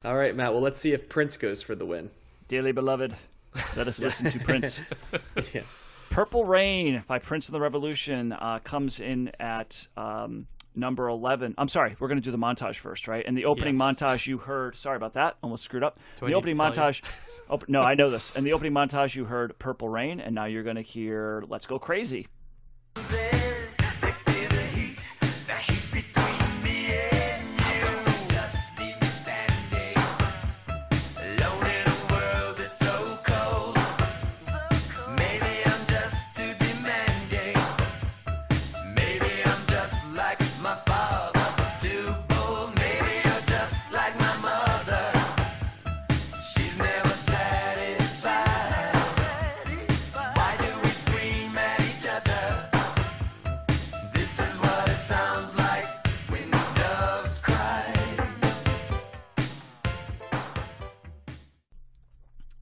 All right, Matt. Well, let's see if Prince goes for the win. Dearly beloved, let us listen to Prince. Yeah. Purple Rain by Prince and the Revolution comes in at number 11. I'm sorry, we're going to do the montage first, right? And the opening montage you heard, sorry about that, almost screwed up. The opening montage, no, I know this. In the opening montage you heard Purple Rain, and now you're going to hear Let's Go Crazy.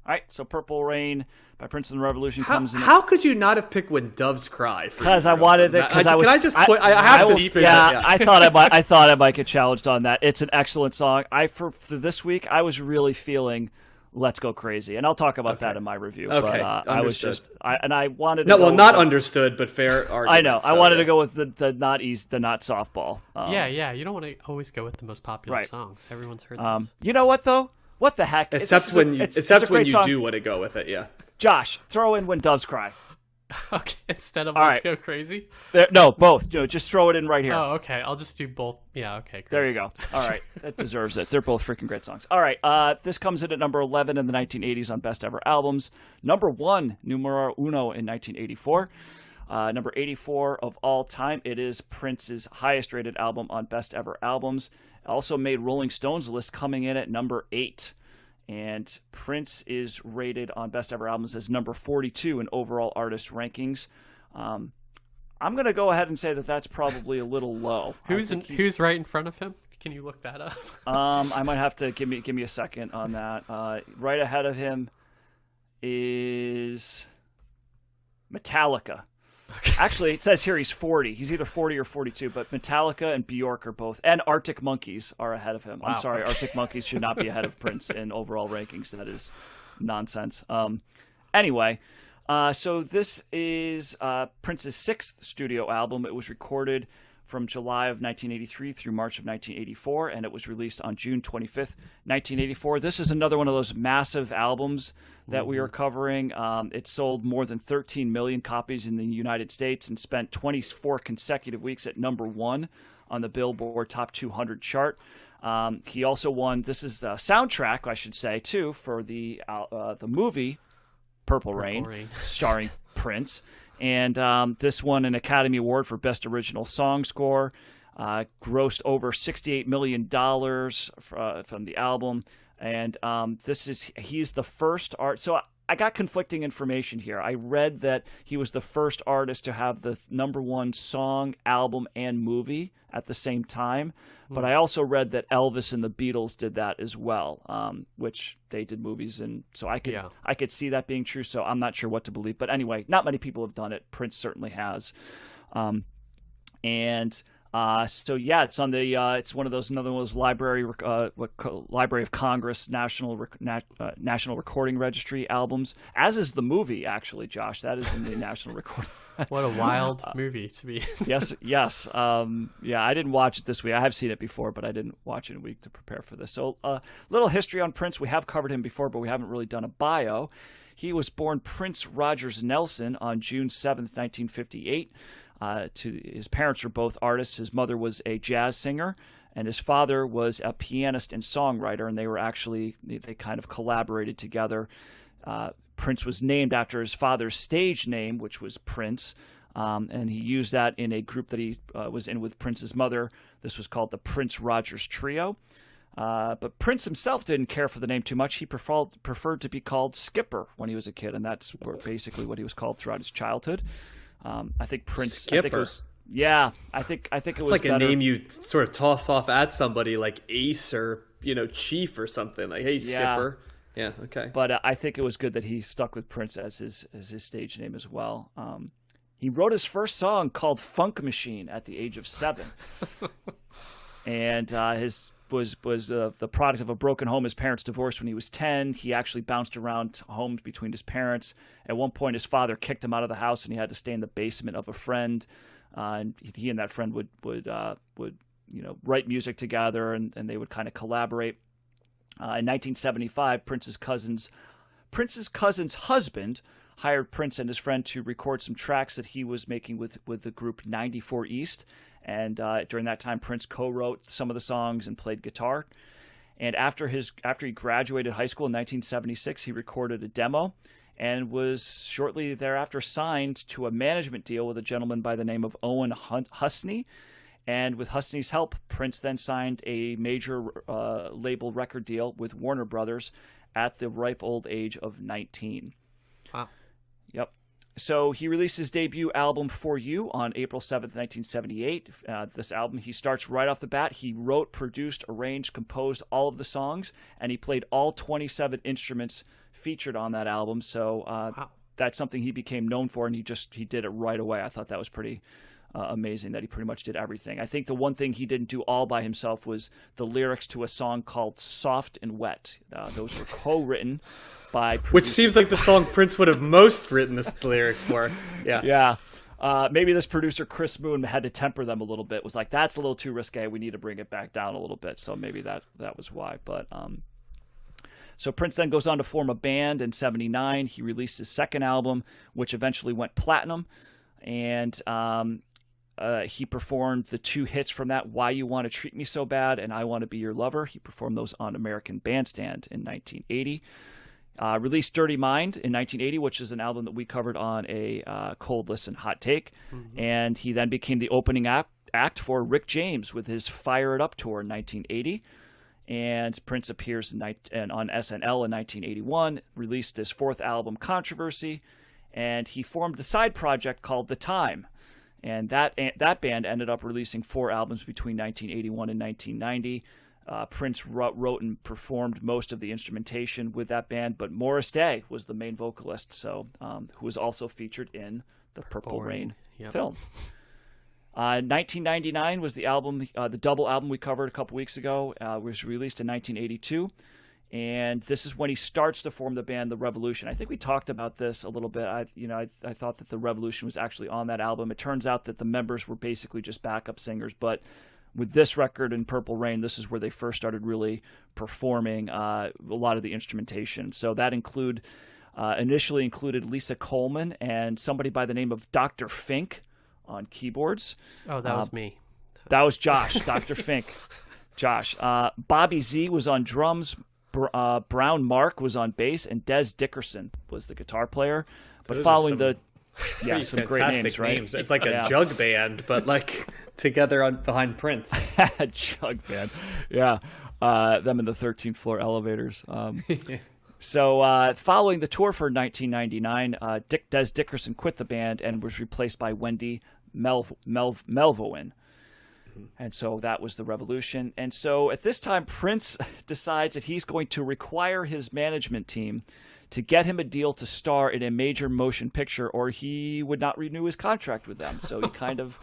All right, so Purple Rain by Prince and the Revolution comes in. How could you not have picked When Doves Cry? Because I wanted it. Because I was. Can I just? I have to. Yeah, I thought I might get challenged on that. It's an excellent song. For this week, I was really feeling Let's Go Crazy, and I'll talk about that in my review. Okay, but, I was just. I wanted. No, well, not understood, but fair argument. I know. I wanted to go with the not softball. Yeah. You don't want to always go with the most popular songs. Everyone's heard those. You know what though? What the heck? Except when you do want to go with it, yeah. Josh, throw in When Doves Cry. Okay, instead of Let's Go Crazy? No, both. Just throw it in right here. Oh, okay. I'll just do both. Yeah, okay, great. There you go. All right. That deserves it. They're both freaking great songs. All right. This comes in at number 11 in the 1980s on Best Ever Albums. Number 1, numero uno in 1984. Number 84 of all time. It is Prince's highest rated album on Best Ever Albums. Also made Rolling Stone's list, coming in at number 8. And Prince is rated on Best Ever Albums as number 42 in overall artist rankings. I'm going to go ahead and say that that's probably a little low. Who's right in front of him? Can you look that up? I might have to give me a second on that. Right ahead of him is Metallica. Okay. Actually, it says here he's 40. He's either 40 or 42, but Metallica and Bjork are both, and Arctic Monkeys are ahead of him. Wow. I'm sorry, Arctic Monkeys should not be ahead of Prince in overall rankings. That is nonsense. Anyway, so this is Prince's 6th studio album. It was recorded from July of 1983 through March of 1984, and it was released on June 25th, 1984. This is another one of those massive albums that we are covering. It sold more than 13 million copies in the United States and spent 24 consecutive weeks at number 1 on the Billboard Top 200 chart. He also won, this is the soundtrack, I should say, too, for the movie Purple Rain, starring Prince. And this won an Academy Award for Best Original Song Score, grossed over $68 million from the album. And he's the first So I got conflicting information here. I read that he was the first artist to have the number 1 song, album, and movie at the same time. But I also read that Elvis and the Beatles did that as well, which they did movies, and so I could see that being true. So I'm not sure what to believe. But anyway, not many people have done it. Prince certainly has, so yeah, it's on the it's another one of those Library of Congress National Recording Registry albums, as is the movie. Actually, Josh, that is in the National Recording. What a wild movie to be. Yes. Yeah, I didn't watch it this week. I have seen it before, but I didn't watch it in a week to prepare for this. So a little history on Prince. We have covered him before, but we haven't really done a bio. He was born Prince Rogers Nelson on June 7th, 1958. His parents were both artists. His mother was a jazz singer, and his father was a pianist and songwriter, and they kind of collaborated together. Prince was named after his father's stage name, which was Prince, and he used that in a group that he was in with Prince's mother. This was called the Prince Rogers Trio. But Prince himself didn't care for the name too much. He preferred to be called Skipper when he was a kid, and that's basically what he was called throughout his childhood. I think Prince. Skipper. I think it was like better. A name you sort of toss off at somebody, like Ace or Chief or something. Like, hey, Skipper. Yeah. Okay. But I think it was good that he stuck with Prince as his stage name as well. He wrote his first song called "Funk Machine" at the age of 7, and was the product of a broken home. His parents divorced when he was 10. He actually bounced around homes between his parents. At one point, his father kicked him out of the house, and he had to stay in the basement of a friend. And he and that friend would write music together, and they would kind of collaborate. In 1975, Prince's cousin's husband hired Prince and his friend to record some tracks that he was making with the group 94 East. And during that time, Prince co-wrote some of the songs and played guitar. And after he graduated high school in 1976, he recorded a demo and was shortly thereafter signed to a management deal with a gentleman by the name of Owen Husney. And with Husney's help, Prince then signed a major label record deal with Warner Brothers at the ripe old age of 19. Wow. Yep. So he released his debut album, For You, on April 7th, 1978. This album, he starts right off the bat. He wrote, produced, arranged, composed all of the songs, and he played all 27 instruments featured on that album. So wow. That's something he became known for, and he did it right away. I thought that was pretty amazing that he pretty much did everything. I think the one thing he didn't do all by himself was the lyrics to a song called Soft and Wet. Those were co-written by producers. Which seems like the song Prince would have most written the lyrics for. Yeah. Yeah. Maybe this producer, Chris Moon, had to temper them a little bit. Was like, that's a little too risque. We need to bring it back down a little bit. So maybe that was why. But so Prince then goes on to form a band in 79. He released his second album, which eventually went platinum. And he performed the two hits from that, Why You Want to Treat Me So Bad and I Want to Be Your Lover. He performed those on American Bandstand in 1980. Released Dirty Mind in 1980, which is an album that we covered on a Cold Listen Hot Take. Mm-hmm. And he then became the opening act for Rick James with his Fire It Up tour in 1980. And Prince appears on SNL in 1981, released his fourth album, Controversy, and he formed a side project called The Time. And that band ended up releasing 4 albums between 1981 and 1990. Prince wrote and performed most of the instrumentation with that band, but Morris Day was the main vocalist, so who was also featured in the Purple Rain film. 1999 was the album, the double album we covered a couple weeks ago. Was released in 1982. And this is when he starts to form the band, The Revolution. I think we talked about this a little bit. I thought that The Revolution was actually on that album. It turns out that the members were basically just backup singers. But with this record and Purple Rain, this is where they first started really performing a lot of the instrumentation. So that initially included Lisa Coleman and somebody by the name of Dr. Fink on keyboards. Oh, that was me. That was Josh, Dr. Fink. Josh. Bobby Z was on drums. Brown Mark was on bass, and Des Dickerson was the guitar player. But following some great names, right? Names. It's like a jug band, but like together behind Prince. Jug band, yeah. Them in the 13th floor elevators. So following the tour for 1999, Des Dickerson quit the band and was replaced by Wendy Melvoin. And so that was The Revolution. And so at this time, Prince decides that he's going to require his management team to get him a deal to star in a major motion picture, or he would not renew his contract with them. So he kind of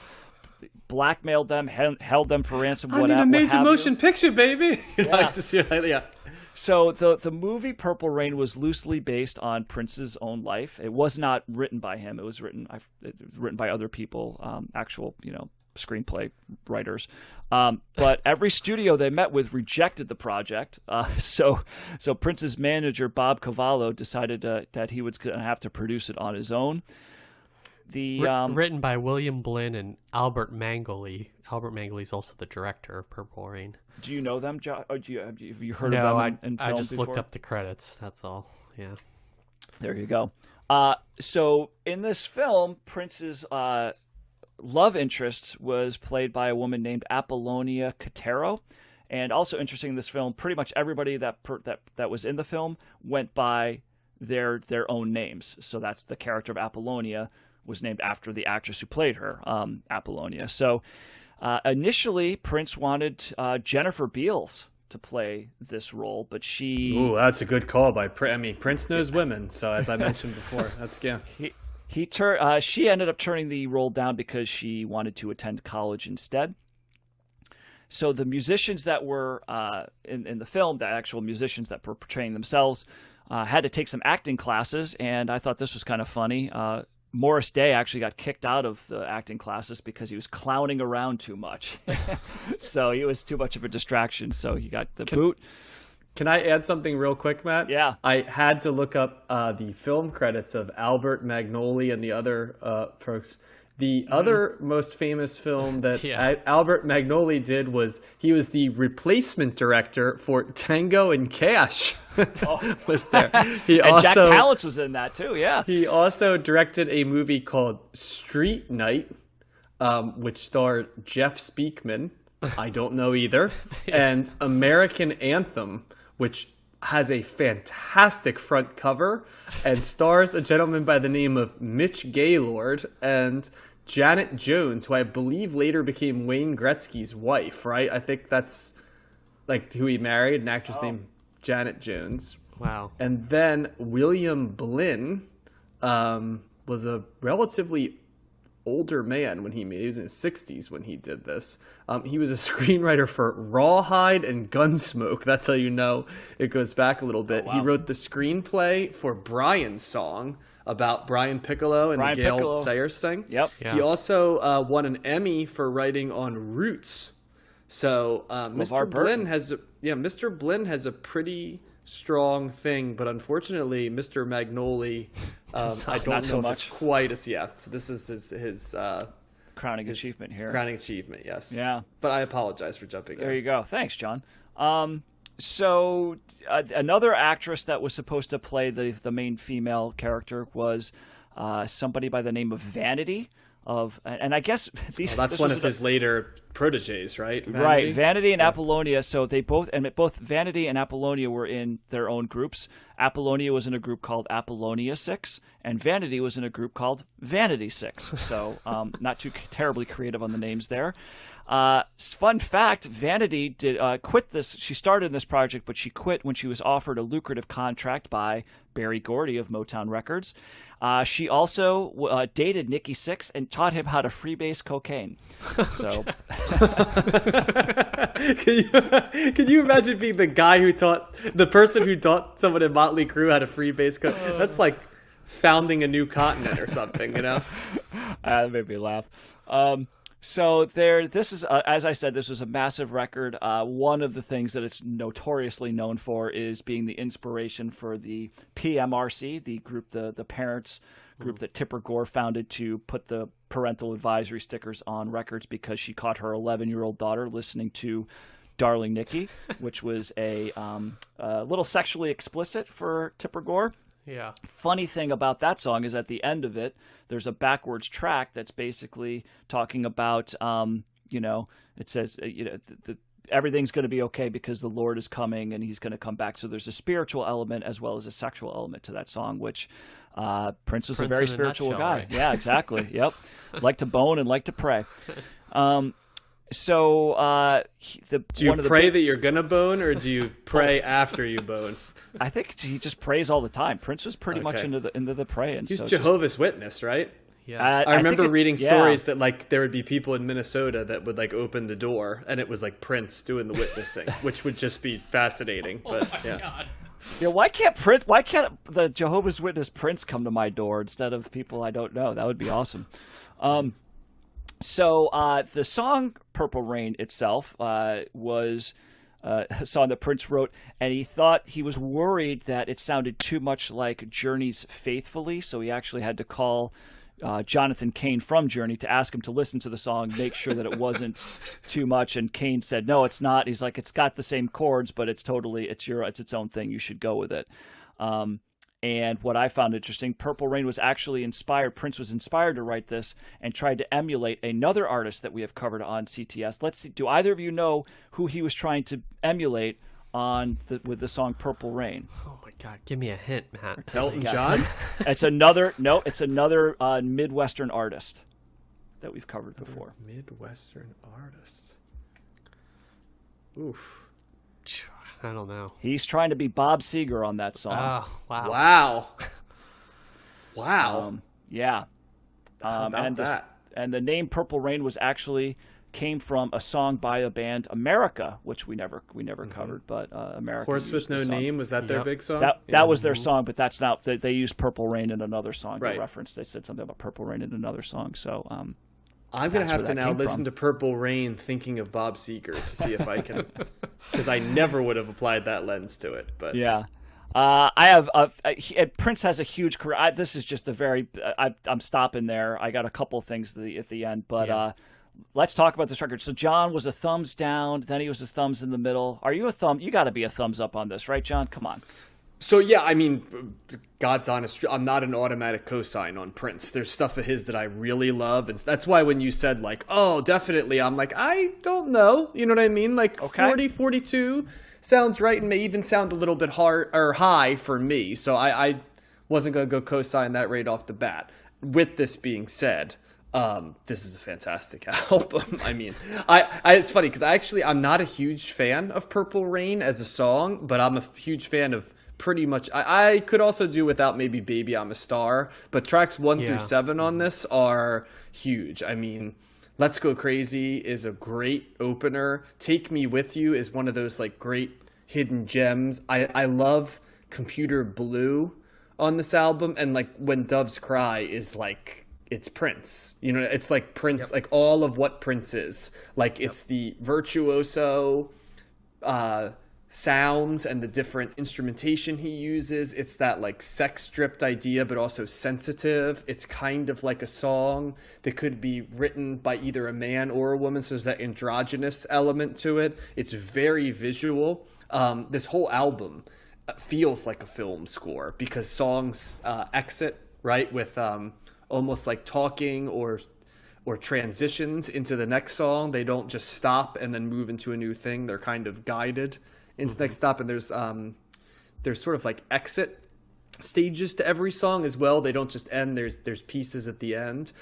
blackmailed them, held them for ransom. I need a major motion picture, baby. Yeah. So the movie Purple Rain was loosely based on Prince's own life. It was not written by him. It was written by other people, actual, screenplay writers. But every studio they met with rejected the project. So Prince's manager, Bob Cavallo, decided that he was going to have to produce it on his own. Written by William Blinn and Albert Mangoli. Albert Mangoli is also the director of Purple Rain. Do you know them, Josh? Have you heard of them in I just before? looked up the credits. That's all. Yeah. There you go. So in this film, Prince's love interest was played by a woman named Apollonia Catero. And also interesting in this film, pretty much everybody that was in the film went by their own names. So that's the character of Apollonia was named after the actress who played her, Apollonia. So initially, Prince wanted Jennifer Beals to play this role, but she... Ooh, that's a good call by Prince. I mean, Prince knows women, so as I mentioned before, that's, yeah. She ended up turning the role down because she wanted to attend college instead. So the musicians that were in the film, the actual musicians that were portraying themselves, had to take some acting classes, and I thought this was kind of funny. Morris Day actually got kicked out of the acting classes because he was clowning around too much. So he was too much of a distraction, so he got the boot. Can I add something real quick, Matt? Yeah. I had to look up the film credits of Albert Magnoli and the other folks. The other most famous film that Albert Magnoli did was he was the replacement director for Tango and Cash. Was there? And Jack Palance was in that too. Yeah. He also directed a movie called Street Night, which starred Jeff Speakman. I don't know either. And American Anthem, which has a fantastic front cover and stars a gentleman by the name of Mitch Gaylord and Janet Jones, who I believe later became Wayne Gretzky's wife, right? I think that's like who he married, an actress named Janet Jones. Wow. And then William Blinn was a relatively older man when he was in his 60s when he did this. He was a screenwriter for Rawhide and Gunsmoke. That's how you know it goes back a little bit. He wrote the screenplay for Brian's Song about Brian Piccolo and the Gail Sayers thing. Yep. Yeah. He also won an Emmy for writing on Roots. So Mr. Blinn has a pretty strong thing, but unfortunately, Mr. Magnoli, I don't know much. Quite as So this is his crowning achievement here. Crowning achievement, yes. Yeah. But I apologize for jumping in. There you go. Thanks, John. So another actress that was supposed to play the main female character was somebody by the name of Vanity. And I guess that's one of his later proteges, right? Vanity? Right, Vanity and Apollonia. So both Vanity and Apollonia were in their own groups. Apollonia was in a group called Apollonia 6, and Vanity was in a group called Vanity 6. So not too terribly creative on the names there. Fun fact, Vanity did quit this. She started in this project, but she quit when she was offered a lucrative contract by Berry Gordy of Motown Records. She also dated Nikki Sixx and taught him how to freebase cocaine. So, can you imagine being the person who taught someone in Motley Crue how to freebase cocaine? That's like founding a new continent or something, you know? That made me laugh. So this is, as I said, this was a massive record. One of the things that it's notoriously known for is being the inspiration for the PMRC, the group, the parents group that Tipper Gore founded to put the parental advisory stickers on records because she caught her 11-year-old daughter listening to Darling Nikki, which was a little sexually explicit for Tipper Gore. Yeah. Funny thing about that song is at the end of it, there's a backwards track that's basically talking about, it says, everything's going to be okay because the Lord is coming and he's going to come back. So there's a spiritual element as well as a sexual element to that song, which Prince was a very spiritual guy. Right? Yeah, exactly. Yep. Like to bone and like to pray. Do you pray that you're gonna bone, or do you pray after you bone? I think he just prays all the time. Prince was pretty much into the praying. He's Jehovah's Witness, right? Yeah. I remember reading stories that like there would be people in Minnesota that would like open the door, and it was like Prince doing the witnessing, which would just be fascinating. But God. Yeah, why can't the Jehovah's Witness Prince come to my door instead of people I don't know? That would be awesome. So the song Purple Rain itself was a song that Prince wrote, and he was worried that it sounded too much like Journey's Faithfully, so he actually had to call Jonathan Cain from Journey to ask him to listen to the song, make sure that it wasn't too much, and Cain said, no, it's not. He's like, it's got the same chords, but it's its own thing. You should go with it. And what I found interesting, Purple Rain was actually inspired. Prince was inspired to write this and tried to emulate another artist that we have covered on CTS. Let's see. Do either of you know who he was trying to emulate with the song Purple Rain? Oh my God! Give me a hint, Matt. Elton John. It's another Midwestern artist that we've covered before. Midwestern artist. Oof. I don't know. He's trying to be Bob Seger on that song. Oh, wow. Wow. Yeah. And the name Purple Rain was actually came from a song by a band, America, which we never covered, but America. Horse with No Name, was that their big song? That was their song, but that's not. They used Purple Rain in another song. Right. They said something about Purple Rain in another song. So I'm going to have to now listen to Purple Rain thinking of Bob Seger to see if I can, because I never would have applied that lens to it. But yeah. I have Prince has a huge career. This is just a very. I'm stopping there. I got a couple things at the end, but let's talk about this record. So John was a thumbs down, then he was a thumbs in the middle. Are you a thumb? You got to be a thumbs up on this, right, John? Come on. So yeah, I mean, God's honest, I'm not an automatic cosign on Prince. There's stuff of his that I really love, and that's why when you said like, oh, definitely, I'm like, I don't know. You know what I mean? Like 40, 42. Sounds right, and may even sound a little bit high for me. So I wasn't going to go co-sign that right off the bat. With this being said, this is a fantastic album. I mean, it's funny because I'm not a huge fan of Purple Rain as a song, but I'm a huge fan of pretty much. I could also do without maybe Baby I'm a Star, but tracks 1 through 7 on this are huge. I mean, Let's Go Crazy is a great opener. Take Me With You is one of those like great hidden gems. I love Computer Blue on this album, and like When Doves Cry is like, it's Prince. You know, it's like Prince, like all of what Prince is. Like it's the virtuoso sounds and the different instrumentation he uses. It's that like sex stripped idea, but also sensitive. It's kind of like a song that could be written by either a man or a woman. So there's that androgynous element to it. It's very visual. This whole album feels like a film score because songs exit right with almost like talking or transitions into the next song. They don't just stop and then move into a new thing. They're kind of guided into the next stop, and there's sort of like exit stages to every song as well. They don't just end. There's pieces at the end.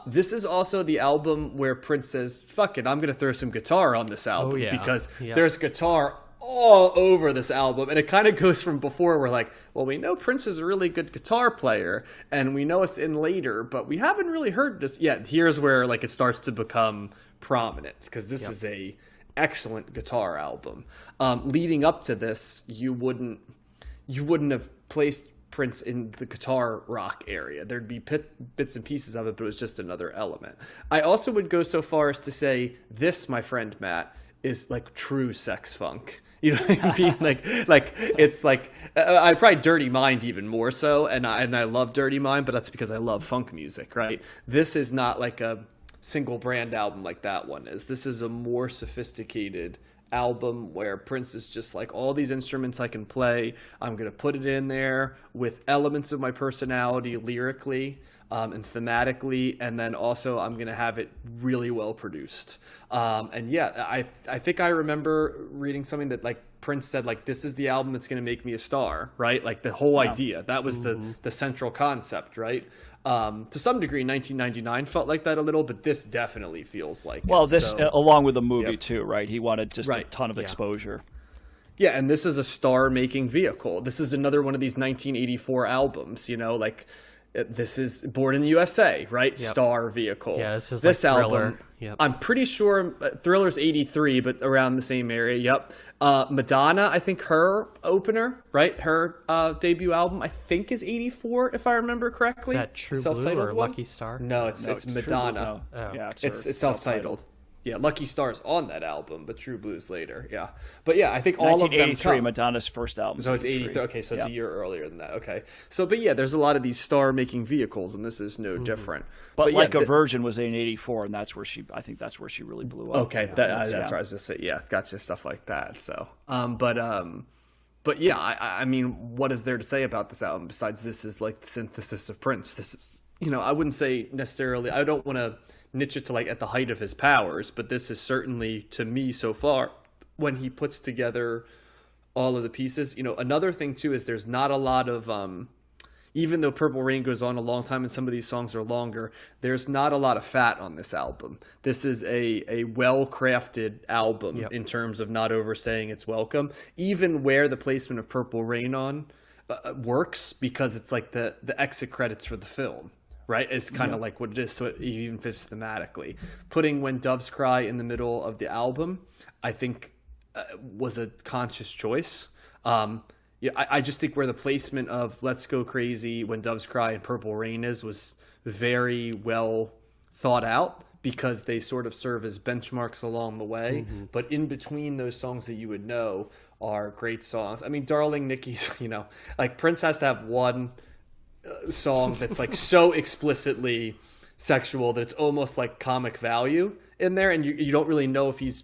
This is also the album where Prince says, fuck it, I'm gonna throw some guitar on this album because there's guitar all over this album. And it kind of goes from before we're like, well, we know Prince is a really good guitar player and we know it's in later, but we haven't really heard this yet. Here's where like it starts to become prominent because this is a excellent guitar album. Leading up to this, you wouldn't have placed Prince in the guitar rock area. There'd be bits and pieces of it, but it was just another element. I also would go so far as to say this, my friend Matt, is like true sex funk. You know what I mean? like it's like I probably Dirty Mind even more so, and I love Dirty Mind, but that's because I love funk music, right? This is not like a single brand album like that one is. This is a more sophisticated album where Prince is just like, all these instruments I can play, I'm going to put it in there with elements of my personality lyrically and thematically, and then also I'm going to have it really well produced. And yeah, I think I remember reading something that like Prince said, like, this is the album that's going to make me a star, right? Like the whole idea, that was the central concept, right? To some degree, 1999 felt like that a little, but this definitely feels like well, it. This along with the movie too, right? He wanted just a ton of exposure. Yeah, and this is a star-making vehicle. This is another one of these 1984 albums, you know, like this is Born in the USA, right? Star vehicle. Yeah, this is this like album. I'm pretty sure Thriller's 83, but around the same area. Yep. Madonna, I think her opener, right? Her debut album, I think is 84, if I remember correctly. Is that True Blue or one? Lucky Star? No, it's Madonna. No. Yeah, it's self-titled. Yeah, Lucky Star's on that album, but True Blue's later. Yeah, but yeah, I think all of them. 1983, Madonna's first album. So it's 83. Okay, so it's a year earlier than that. Okay, so but yeah, there's a lot of these star-making vehicles, and this is no different. But like a Virgin was in 84, and that's where I think that's where she really blew up. Okay, that's what I was gonna say. Yeah, gotcha, stuff like that. So, but yeah, I mean, what is there to say about this album besides this is like the synthesis of Prince? This is, you know, I wouldn't say necessarily. I don't want to niche it to like at the height of his powers, but this is certainly, to me so far, when he puts together all of the pieces. You know, another thing too is there's not a lot of even though Purple Rain goes on a long time and some of these songs are longer, there's not a lot of fat on this album. This is a well-crafted album in terms of not overstaying its welcome, even where the placement of Purple Rain on works, because it's like the exit credits for the film. right? It's kind of like what it is, so it even fits thematically. Putting When Doves Cry in the middle of the album, I think, was a conscious choice. I just think where the placement of Let's Go Crazy, When Doves Cry, and Purple Rain was very well thought out, because they sort of serve as benchmarks along the way. Mm-hmm. But in between those songs that you would know are great songs. I mean, Darling Nikki's, like Prince has to have one song that's like so explicitly sexual that it's almost like comic value in there, and you don't really know if he's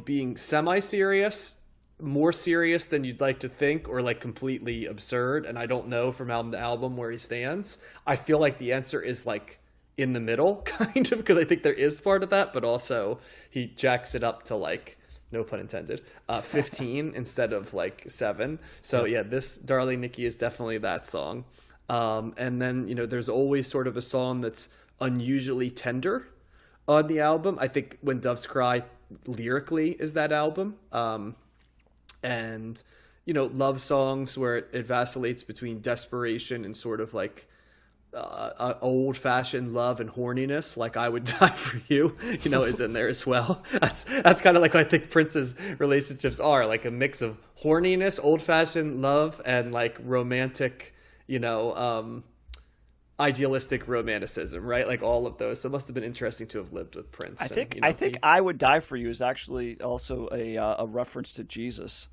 being semi-serious, more serious than you'd like to think, or like completely absurd. And I don't know from album to album where he stands. I feel like the answer is like in the middle, kind of, because I think there is part of that, but also he jacks it up to like, no pun intended, 15 instead of like 7. So yeah, this Darling Nikki is definitely that song. And then, there's always sort of a song that's unusually tender on the album. I think When Doves Cry lyrically is that album. And, love songs where it vacillates between desperation and sort of like old-fashioned love and horniness, like I Would Die For You, is in there as well. That's kind of like what I think Prince's relationships are, like a mix of horniness, old-fashioned love, and like romantic, idealistic romanticism, right? Like all of those. So it must have been interesting to have lived with Prince. I think I Would Die For You is actually also a reference to Jesus.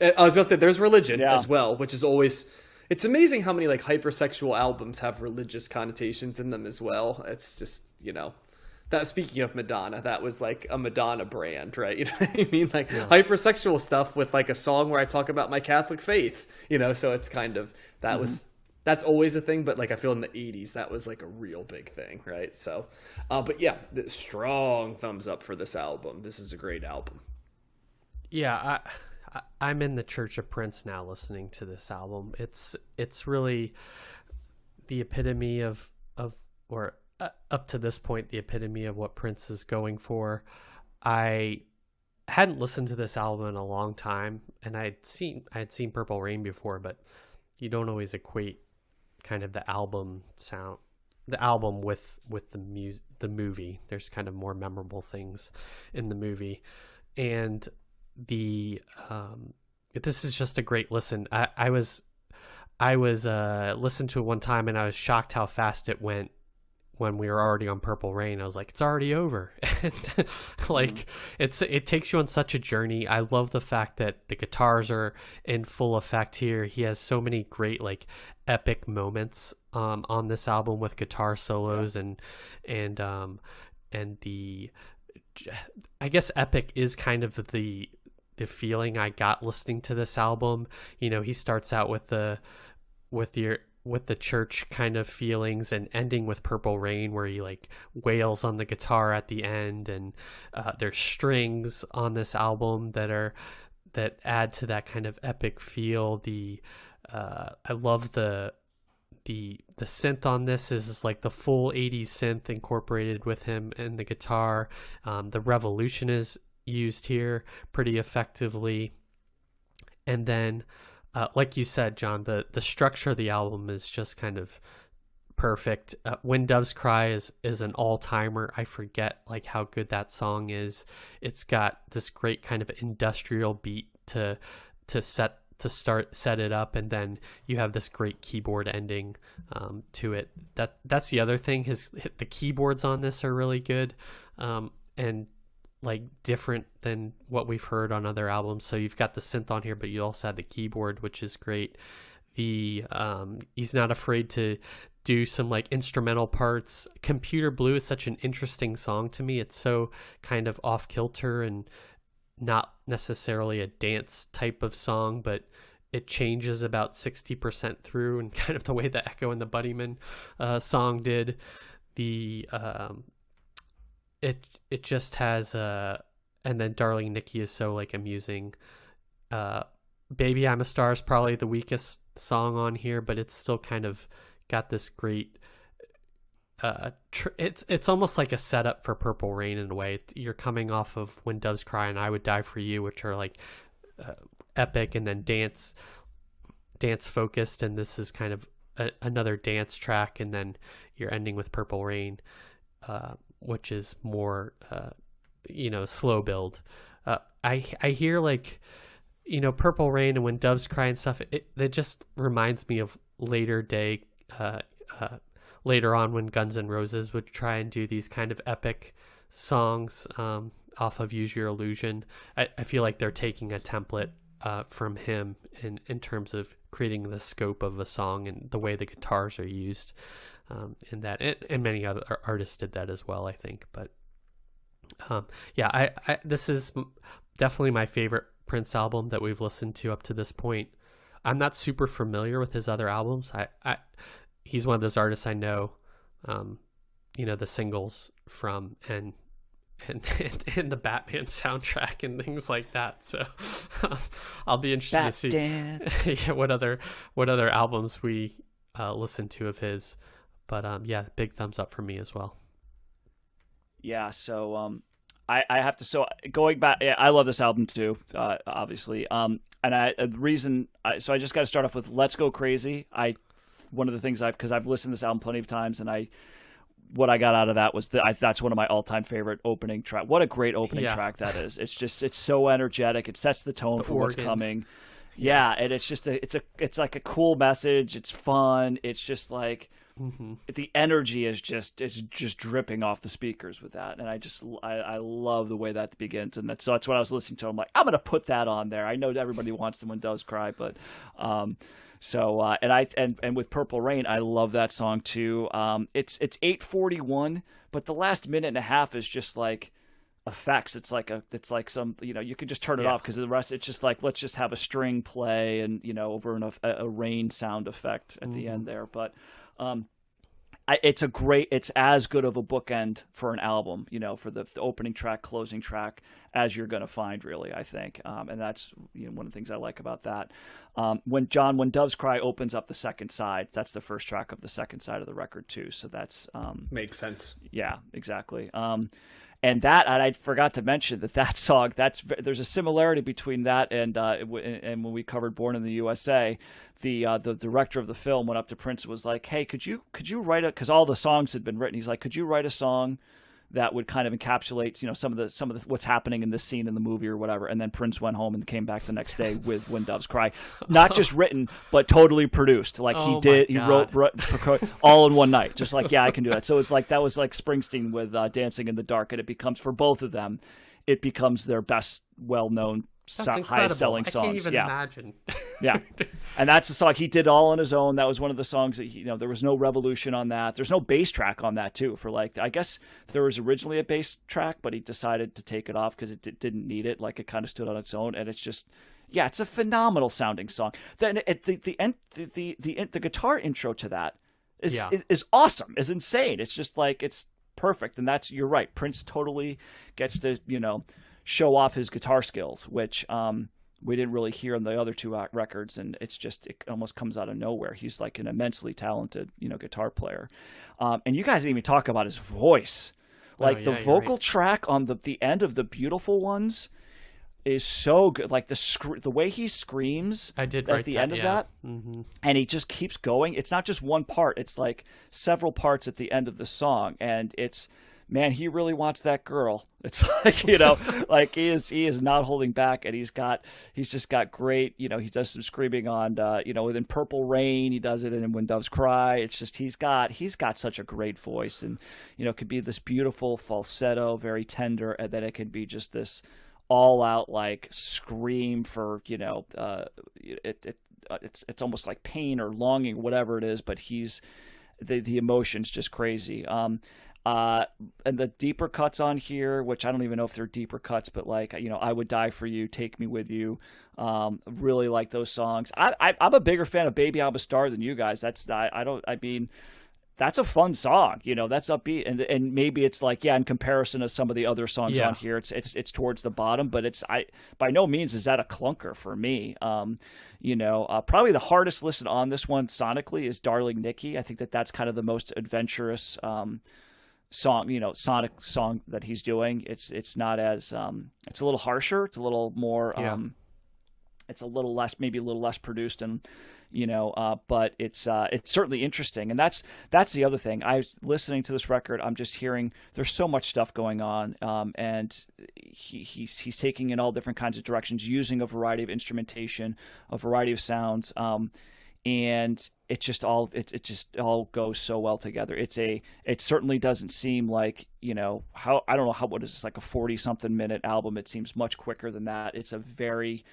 I was going to say there's religion as well, which is always... It's amazing how many like hypersexual albums have religious connotations in them as well. It's just, that, speaking of Madonna, that was like a Madonna brand, right? You know what I mean? Like hypersexual stuff with like a song where I talk about my Catholic faith, so it's kind of, that's always a thing. But like, I feel in the 80s, that was like a real big thing. Right. So, but yeah, strong thumbs up for this album. This is a great album. Yeah. I'm in the Church of Prince now listening to this album. It's really the epitome of up to this point, the epitome of what Prince is going for. I hadn't listened to this album in a long time, and I had seen Purple Rain before, but you don't always equate kind of the album sound, the album with the movie. There's kind of more memorable things in the movie. And this is just a great listen. I was listened to it one time, and I was shocked how fast it went when we were already on Purple Rain. I was like, it's already over. And like it takes you on such a journey. I love the fact that the guitars are in full effect here. He has so many great like epic moments on this album with guitar solos and the, I guess epic is kind of the feeling I got listening to this album. He starts out with the church kind of feelings and ending with Purple Rain, where he like wails on the guitar at the end, and there's strings on this album that add to that kind of epic feel. I love the synth on this is like the full 80s synth incorporated with him and the guitar. The Revolution is used here pretty effectively. And then, like you said, John, the structure of the album is just kind of perfect. When Doves Cry is an all-timer. I forget like how good that song is. It's got this great kind of industrial beat to set it up, and then you have this great keyboard ending to it. That's the other thing. The keyboards on this are really good, and like different than what we've heard on other albums. So you've got the synth on here, but you also have the keyboard, which is great. He's not afraid to do some like instrumental parts. Computer Blue is such an interesting song to me. It's so kind of off kilter and not necessarily a dance type of song, but it changes about 60% through, and kind of the way the Echo and the Bunnymen song did. It just has and then Darling Nikki is so like amusing. Baby I'm a Star is probably the weakest song on here, but it's still kind of got this great it's almost like a setup for Purple Rain in a way. You're coming off of When Doves Cry and I Would Die For You, which are like epic and then dance focused, and this is kind of another dance track, and then you're ending with Purple Rain, which is more slow build. I hear like, Purple Rain and When Doves Cry and stuff. It just reminds me of later on when Guns N' Roses would try and do these kind of epic songs off of Use Your Illusion. I feel like they're taking a template from him in terms of creating the scope of a song and the way the guitars are used in that. And many other artists did that as well, I think. But I this is definitely my favorite Prince album that we've listened to up to this point. I'm not super familiar with his other albums. He's one of those artists I know, the singles from and the Batman soundtrack and things like that. So I'll be interested to see what other albums we listen to of his. But big thumbs up for me as well. Yeah. So I have to. So going back, I love this album too. Obviously. And I just got to start off with "Let's Go Crazy." One of the things because I've listened to this album plenty of times, and what I got out of that was that's one of my all-time favorite opening track. What a great opening track that is! It's so energetic. It sets the tone for what's coming. Yeah, and it's like a cool message. It's fun. It's just like the energy is just dripping off the speakers with that, and I love the way that begins. And that's what I was listening to. I'm like, I'm gonna put that on there. I know everybody wants them When Doves Cry, but. And with Purple Rain, I love that song too. It's 8:41, but the last minute and a half is just like effects. It's like some, you can just turn it off because the rest, it's just like, let's just have a string play and, over a rain sound effect at the end there. But, it's as good of a bookend for an album, for the opening track, closing track, as you're going to find, really, I think. And that's one of the things I like about that. When Doves Cry opens up the second side, that's the first track of the second side of the record too. So that's makes sense. Yeah, exactly. And I forgot to mention that song. There's a similarity between that and when we covered Born in the USA, the director of the film went up to Prince and was like, "Hey, could you write because all the songs had been written. He's like, could you write a song that would kind of encapsulate some of the what's happening in this scene in the movie or whatever?" And then Prince went home and came back the next day with When Doves Cry, not just written but totally produced. Like he wrote all in one night. Just like, yeah, I can do that. So it's like that was like Springsteen with Dancing in the Dark, and it becomes, for both of them, it becomes their best well-known highest selling songs. I can't even imagine. Yeah. And that's the song he did all on his own. That was one of the songs that there was no revolution on that. There's no bass track on that too, I guess there was originally a bass track, but he decided to take it off because it didn't need it. Like, it kind of stood on its own, and it's just, it's a phenomenal sounding song. Then the guitar intro to that is awesome, is insane. It's just like, it's perfect. And you're right. Prince totally gets to, show off his guitar skills, which we didn't really hear on the other two records, and it almost comes out of nowhere. He's like an immensely talented, guitar player. And you guys didn't even talk about his voice. Like, the vocal track on the end of The Beautiful Ones is so good. Like, the way he screams at the end of that, and he just keeps going. It's not just one part. It's like several parts at the end of the song, and it's, man, he really wants that girl. It's like, like he is not holding back, and he's just got great, he does some screaming on, within Purple Rain, he does it in When Doves Cry. It's just, he's got such a great voice, and, it could be this beautiful falsetto, very tender, and then it could be just this all out, like, scream for, it's almost like pain or longing, whatever it is, but the emotion's just crazy. And the deeper cuts on here, which I don't even know if they're deeper cuts, but like, I Would Die for You, Take Me With You. Really like those songs. I'm a bigger fan of Baby I'm a Star than you guys. That's a fun song, that's upbeat. And maybe it's like, in comparison to some of the other songs on here, it's towards the bottom, but by no means is that a clunker for me. Probably the hardest listen on this one sonically is Darling Nikki. I think that's kind of the most adventurous, song, sonic song that he's doing. It's not as it's a little harsher. It's a little more it's a little less, maybe a little less produced, and but it's certainly interesting. And that's the other thing. I listening to this record, I'm just hearing there's so much stuff going on, and he's taking in all different kinds of directions, using a variety of instrumentation, a variety of sounds, and it just all goes so well together. It certainly doesn't seem like, I don't know what is this, like a 40-something minute album. It seems much quicker than that. It's a very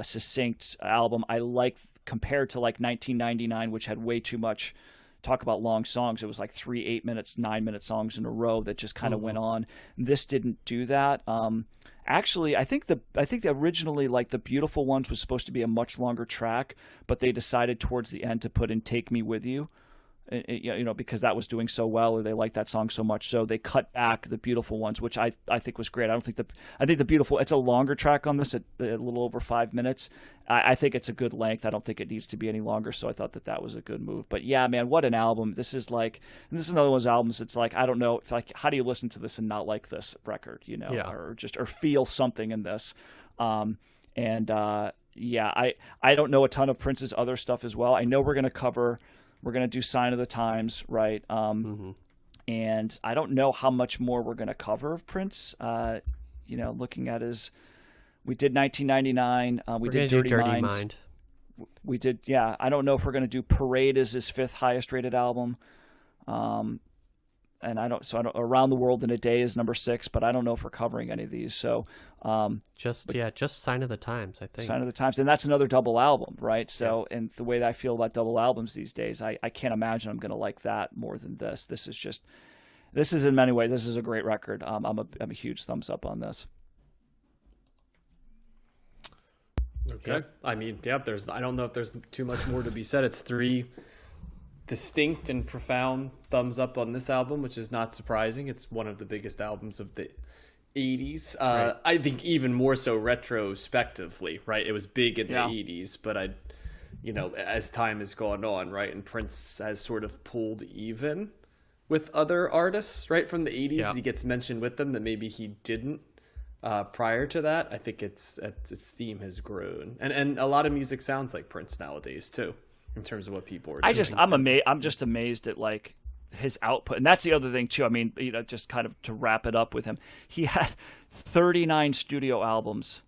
succinct album. I like, compared to like 1999, which had way too much talk about long songs. It was like 3 8-minute, 9-minute songs in a row that just kind of went on. This didn't do that. Actually, I think originally, like, the Beautiful Ones was supposed to be a much longer track, but they decided towards the end to put in Take Me With You, because that was doing so well, or they liked that song so much, so they cut back the Beautiful Ones, which I think was great. I think the Beautiful, it's a longer track on this, at a little over 5 minutes. I think it's a good length. I don't think it needs to be any longer, so I thought that was a good move. But yeah, man, what an album. This is another one of those albums. It's like, I don't know, how do you listen to this and not like this record, or feel something in this? I don't know a ton of Prince's other stuff as well. I know we're going to do Sign of the Times, right? And I don't know how much more we're going to cover of Prince. Looking at we did 1999. We did Dirty Mind. We did, yeah. I don't know if we're going to do Parade as his 5th highest rated album. And Around the World in a Day is number 6, but I don't know if we're covering any of these. So, just Sign of the Times, I think. Sign of the Times, and that's another double album, right? So, and the way that I feel about double albums these days, I can't imagine I'm going to like that more than this. This is in many ways, this is a great record. I'm a huge thumbs up on this. Okay. Yeah. I mean, yeah, I don't know if there's too much more to be said. It's 3 distinct and profound thumbs up on this album, which is not surprising. It's one of the biggest albums of the 80s. Right. I think even more so retrospectively, right? It was big in the 80s, but as time has gone on, right, and Prince has sort of pulled even with other artists, right, from the 80s, that he gets mentioned with them that maybe he didn't prior to that. I think its steam has grown, and a lot of music sounds like Prince nowadays too, in terms of what people are doing. I'm just amazed at like his output, and that's the other thing too. I mean, just kind of to wrap it up with him, he had 39 studio albums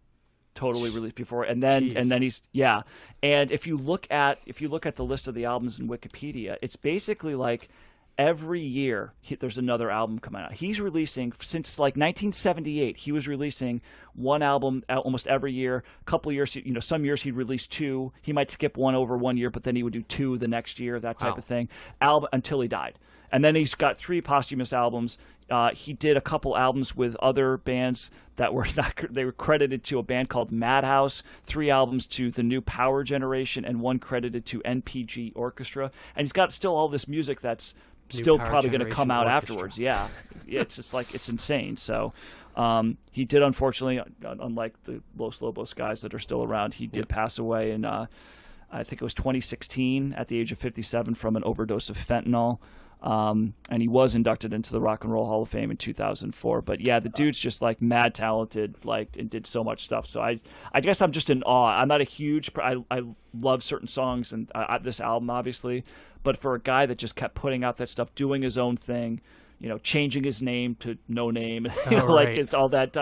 totally released before, and then he's and if you look at the list of the albums in Wikipedia, it's basically like every year there's another album coming out. He's releasing, since like 1978, he was releasing one album almost every year. A couple of years, some years he'd release 2. He might skip one over one year, but then he would do 2 the next year, that type of thing. Album until he died. And then he's got 3 posthumous albums. He did a couple albums with other bands that were they were credited to a band called Madhouse, 3 albums to the New Power Generation, and 1 credited to NPG Orchestra. And he's got still all this music that's still probably going to come out afterwards. Yeah. It's just like, it's insane. So he did, unfortunately, unlike the Los Lobos guys that are still around, he did pass away in I think it was 2016 at the age of 57 from an overdose of fentanyl. And he was inducted into the Rock and Roll Hall of Fame in 2004. But yeah, the dude's just like mad talented, and did so much stuff. So I guess I'm just in awe. I'm not a huge, I love certain songs and this album obviously, but for a guy that just kept putting out that stuff, doing his own thing, changing his name to No Name, like it's all that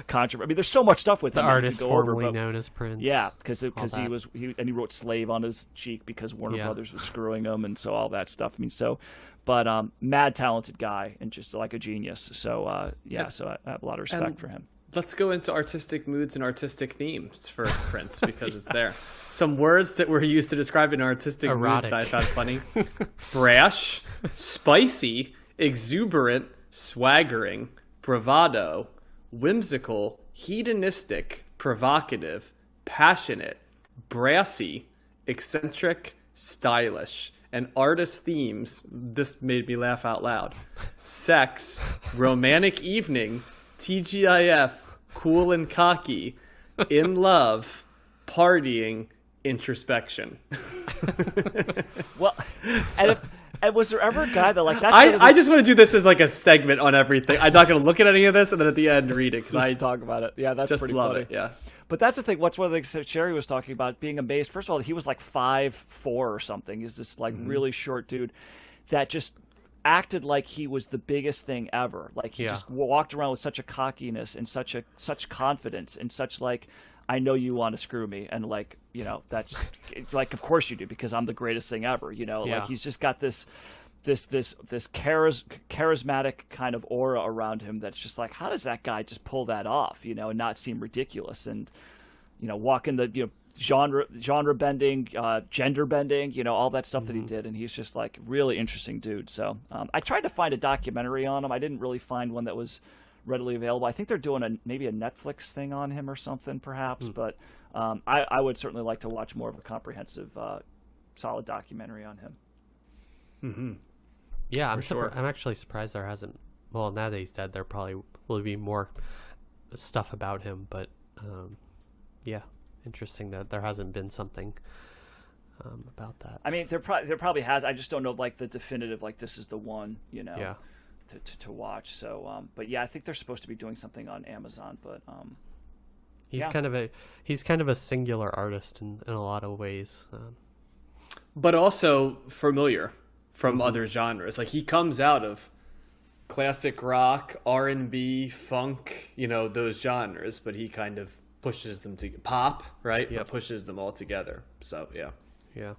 controversy. I mean, there's so much stuff with the him. Artist formerly known as Prince. Yeah, because he wrote Slave on his cheek because Warner Brothers was screwing him, and so all that stuff. I mean, but mad talented guy and just like a genius. So so I have a lot of respect for him. Let's go into artistic moods and artistic themes for Prince, because it's there. Some words that were used to describe an artistic mood that I found funny: brash, spicy, exuberant, swaggering, bravado, whimsical, hedonistic, provocative, passionate, brassy, eccentric, stylish. And artist themes, this made me laugh out loud: sex, romantic evening, TGIF, cool and cocky, in love, partying, introspection. Well, and And was there ever a guy that like that's I just want to do this as like a segment on everything. I'm not going to look at any of this and then at the end read it because I talk about it. Yeah, that's just pretty love funny. it. Yeah. But that's the thing. What's one of the things that Sherry was talking about being amazed? First of all, he was like 5'4" or something. He's this like really short dude that just acted like he was the biggest thing ever. Like he just walked around with such a cockiness and such confidence and such like, I know you want to screw me, and like, you know, that's like, of course you do, because I'm the greatest thing ever. You know, like he's just got this charismatic kind of aura around him that's just like, how does that guy just pull that off? You know, and not seem ridiculous, and you know, walk in the genre bending, gender bending, you know, all that stuff that he did, and he's just like really interesting dude. So I tried to find a documentary on him. I didn't really find one that was readily available. I think they're doing maybe a Netflix thing on him or something, perhaps. But I would certainly like to watch more of a comprehensive, solid documentary on him. Mm-hmm. Yeah, I'm actually surprised there hasn't. Well, now that he's dead, there probably will be more stuff about him. But yeah, interesting that there hasn't been something about that. I mean, there probably has. I just don't know like the definitive, like this is the one, you know. Yeah. To watch. So but yeah, I think they're supposed to be doing something on Amazon, but he's kind of a singular artist in a lot of ways, but also familiar from other genres. Like he comes out of classic rock, R&B, funk, you know, those genres, but he kind of pushes them to pop, right? Yeah, pushes them all together. So yeah.